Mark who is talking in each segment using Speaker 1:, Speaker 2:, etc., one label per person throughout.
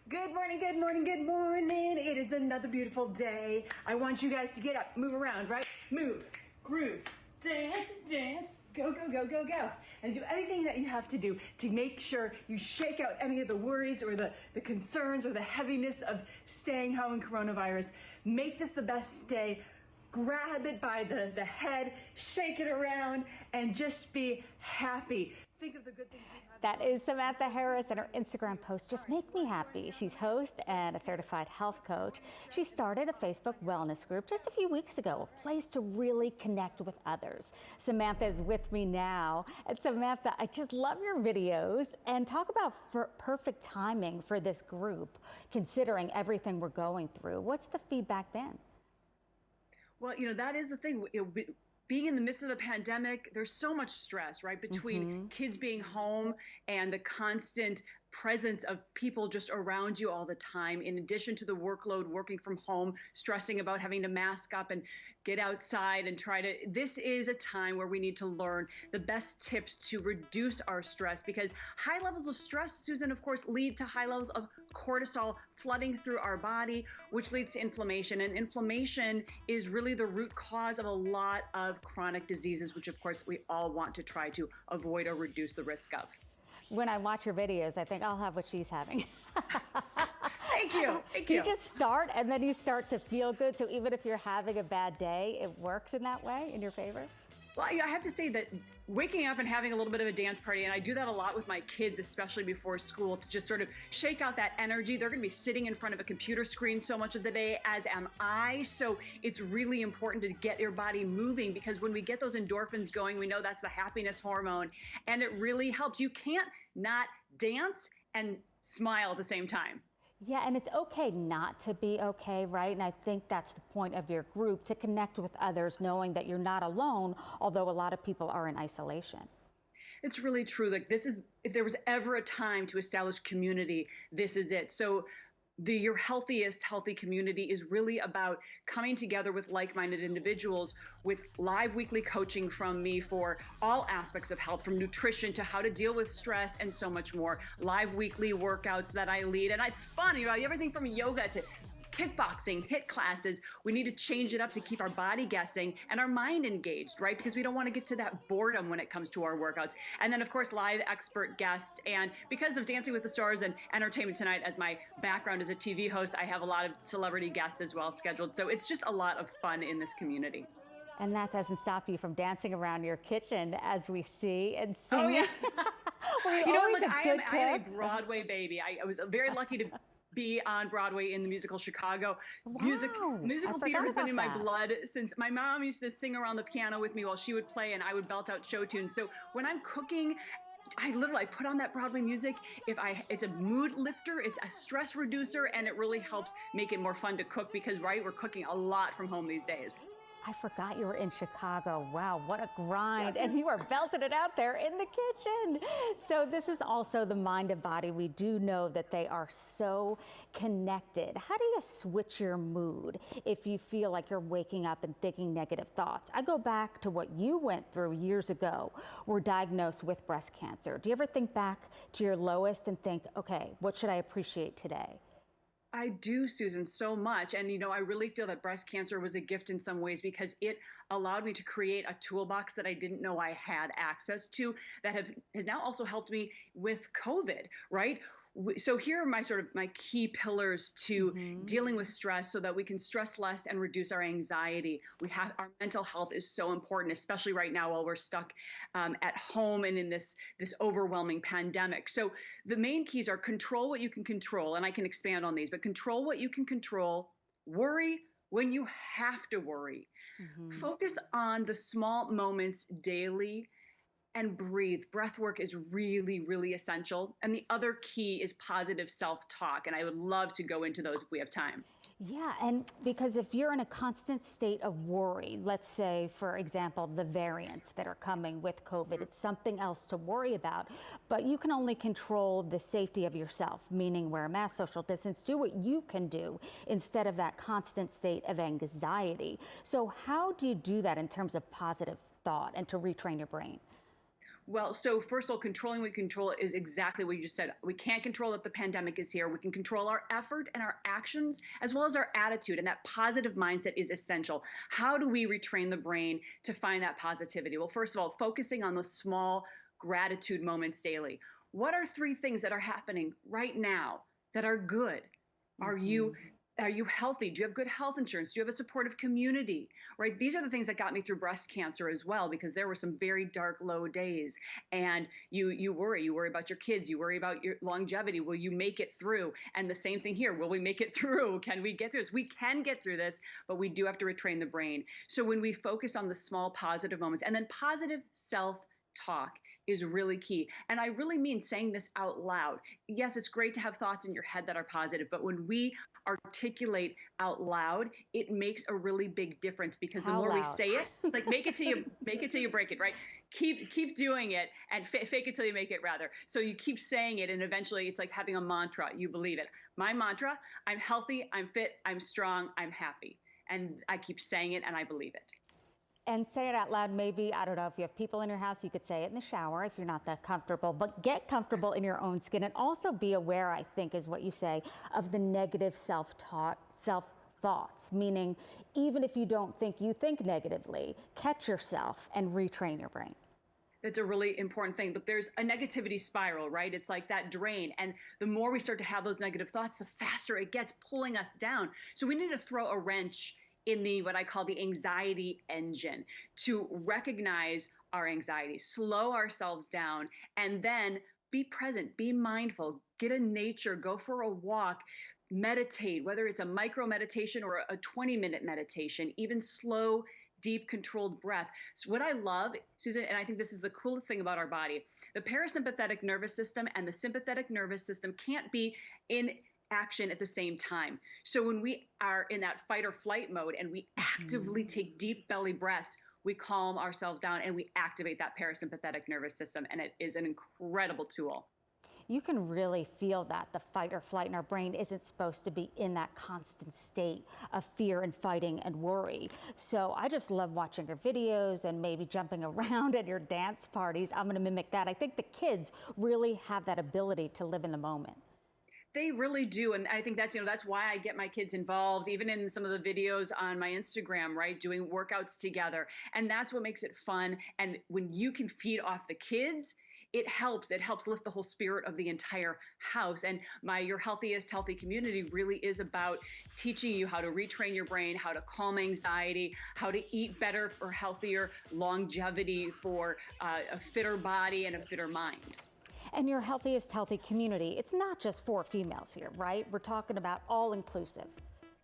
Speaker 1: Good morning, good morning, good morning. It is another beautiful day. I want you guys to get up, move around, right? Move, groove, dance, dance, go, go, go, go, go. And do anything that you have to do to make sure you shake out any of the worries or the concerns or the heaviness of staying home in coronavirus. Make this the best day. Grab it by the head, shake it around, and just be happy. Think of the good things we have.
Speaker 2: That is Samantha Harris, and her Instagram post, Just Make Me Happy. She's host and a certified health coach. She started a Facebook wellness group just a few weeks ago, a place to really connect with others. Samantha is with me now. And Samantha, I just love your videos, and talk about perfect timing for this group, considering everything we're going through. What's the feedback been?
Speaker 1: Well, that is the thing. Being in the midst of the pandemic, there's so much stress, right? Between kids being home and the constant presence of people just around you all the time, in addition to the workload working from home, stressing about having to mask up and get outside and this is a time where we need to learn the best tips to reduce our stress, because high levels of stress, Susan, of course, lead to high levels of cortisol flooding through our body, which leads to inflammation. And inflammation is really the root cause of a lot of chronic diseases, which of course we all want to try to avoid or reduce the risk of.
Speaker 2: When I watch your videos, I think I'll have what she's having.
Speaker 1: Thank you. Thank you.
Speaker 2: You just start and then you start to feel good. So even if you're having a bad day, it works in that way, in your favor?
Speaker 1: Well, I have to say that waking up and having a little bit of a dance party, and I do that a lot with my kids, especially before school, to just sort of shake out that energy. They're going to be sitting in front of a computer screen so much of the day, as am I. So it's really important to get your body moving, because when we get those endorphins going, we know that's the happiness hormone, and it really helps. You can't not dance and smile at the same time.
Speaker 2: Yeah, and it's okay not to be okay, right? And I think that's the point of your group, to connect with others, knowing that you're not alone, although a lot of people are in isolation.
Speaker 1: It's really true. Like, this is, if there was ever a time to establish community, this is it. So your healthiest healthy community is really about coming together with like-minded individuals, with live weekly coaching from me for all aspects of health, from nutrition to how to deal with stress and so much more. Live weekly workouts that I lead. And it's fun, everything from yoga to kickboxing, HIIT classes. We need to change it up to keep our body guessing and our mind engaged, right? Because we don't want to get to that boredom when it comes to our workouts. And then, of course, live expert guests. And because of Dancing with the Stars and Entertainment Tonight as my background as a TV host, I have a lot of celebrity guests as well scheduled. So it's just a lot of fun in this community.
Speaker 2: And that doesn't stop you from dancing around your kitchen, as we see, and singing.
Speaker 1: Oh, yeah. I am a
Speaker 2: cook?
Speaker 1: Broadway baby. I was very lucky to be on Broadway in the musical Chicago.
Speaker 2: Wow,
Speaker 1: Musical theater has been in my blood since my mom used to sing around the piano with me while she would play, and I would belt out show tunes. So when I'm cooking, I literally put on that Broadway music. It's a mood lifter, it's a stress reducer, and it really helps make it more fun to cook, because, right, we're cooking a lot from home these days.
Speaker 2: I forgot you were in Chicago. Wow, what a grind. Yes. And you are belting it out there in the kitchen. So this is also the mind and body. We do know that they are so connected. How do you switch your mood if you feel like you're waking up and thinking negative thoughts? I go back to what you went through years ago. Were diagnosed with breast cancer. Do you ever think back to your lowest and think, okay, what should I appreciate today?
Speaker 1: I do, Susan, so much. And, I really feel that breast cancer was a gift in some ways, because it allowed me to create a toolbox that I didn't know I had access to, that has now also helped me with COVID, right? So here are my key pillars to dealing with stress, so that we can stress less and reduce our anxiety. Our mental health is so important, especially right now while we're stuck at home and in this overwhelming pandemic. So the main keys are control what you can control, and I can expand on these, but control what you can control, worry when you have to worry, focus on the small moments daily, and breathe. Breath work is really, really essential. And the other key is positive self-talk. And I would love to go into those if we have time.
Speaker 2: Yeah, and because if you're in a constant state of worry, let's say, for example, the variants that are coming with COVID, it's something else to worry about. But you can only control the safety of yourself, meaning wear a mask, social distance, do what you can do instead of that constant state of anxiety. So how do you do that in terms of positive thought and to retrain your brain?
Speaker 1: Well, so first of all, controlling what we control is exactly what you just said. We can't control that the pandemic is here. We can control our effort and our actions, as well as our attitude. And that positive mindset is essential. How do we retrain the brain to find that positivity? Well, first of all, focusing on those small gratitude moments daily. What are 3 things that are happening right now that are good? Are you healthy? Do you have good health insurance? Do you have a supportive community? Right? These are the things that got me through breast cancer as well, because there were some very dark, low days. And you worry about your kids. You worry about your longevity. Will you make it through? And the same thing here. Will we make it through? Can we get through this? We can get through this, but we do have to retrain the brain. So when we focus on the small positive moments and then positive self-talk is really key. And I really mean saying this out loud. Yes, it's great to have thoughts in your head that are positive, but when we articulate out loud, it makes a really big difference, because the more we say it, like make it till you break it, right? Keep doing it, and fake it till you make it, rather. So you keep saying it, and eventually it's like having a mantra. You believe it. My mantra: I'm healthy, I'm fit, I'm strong, I'm happy. And I keep saying it and I believe it.
Speaker 2: And say it out loud. Maybe, I don't know, if you have people in your house, you could say it in the shower if you're not that comfortable, but get comfortable in your own skin, and also be aware, I think is what you say, of the negative self-thoughts, meaning even if you don't think you think negatively, catch yourself and retrain your brain.
Speaker 1: That's a really important thing. But there's a negativity spiral, right? It's like that drain. And the more we start to have those negative thoughts, the faster it gets pulling us down. So we need to throw a wrench in the what I call the anxiety engine, to recognize our anxiety, slow ourselves down, and then be present, be mindful, get in nature, go for a walk, meditate, whether it's a micro meditation or a 20-minute meditation, even slow, deep, controlled breath. So what I love, Susan, and I think this is the coolest thing about our body, the parasympathetic nervous system and the sympathetic nervous system can't be in action at the same time. So when we are in that fight or flight mode and we actively take deep belly breaths, we calm ourselves down and we activate that parasympathetic nervous system. And it is an incredible tool.
Speaker 2: You can really feel that the fight or flight in our brain isn't supposed to be in that constant state of fear and fighting and worry. So I just love watching your videos and maybe jumping around at your dance parties. I'm going to mimic that. I think the kids really have that ability to live in the moment.
Speaker 1: They really do. And I think that's why I get my kids involved, even in some of the videos on my Instagram, right? Doing workouts together. And that's what makes it fun. And when you can feed off the kids, it helps lift the whole spirit of the entire house. And Your Healthiest Healthy community really is about teaching you how to retrain your brain, how to calm anxiety, how to eat better for healthier longevity, for a fitter body and a fitter mind.
Speaker 2: And Your Healthiest Healthy community, it's not just for females here, right? We're talking about all inclusive.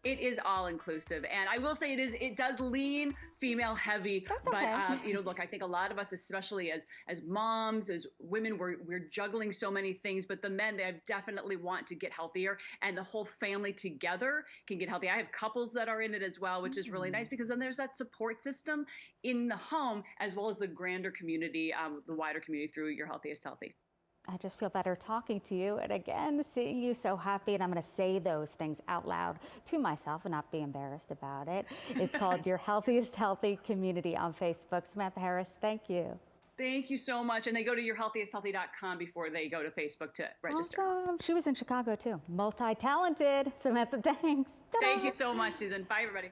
Speaker 1: It is all inclusive. And I will say it does lean female heavy.
Speaker 2: That's okay.
Speaker 1: But look, I think a lot of us, especially as moms, as women, we're juggling so many things, but the men, they definitely want to get healthier, and the whole family together can get healthy. I have couples that are in it as well, which is really nice, because then there's that support system in the home, as well as the grander community, the wider community through Your Healthiest Healthy.
Speaker 2: I just feel better talking to you, and again, seeing you so happy, and I'm going to say those things out loud to myself and not be embarrassed about it. It's called Your Healthiest Healthy Community on Facebook. Samantha Harris, thank you.
Speaker 1: Thank you so much. And they go to yourhealthiesthealthy.com before they go to Facebook to register.
Speaker 2: Awesome. She was in Chicago too. Multi-talented. Samantha, thanks. Ta-da.
Speaker 1: Thank you so much, Susan. Bye, everybody.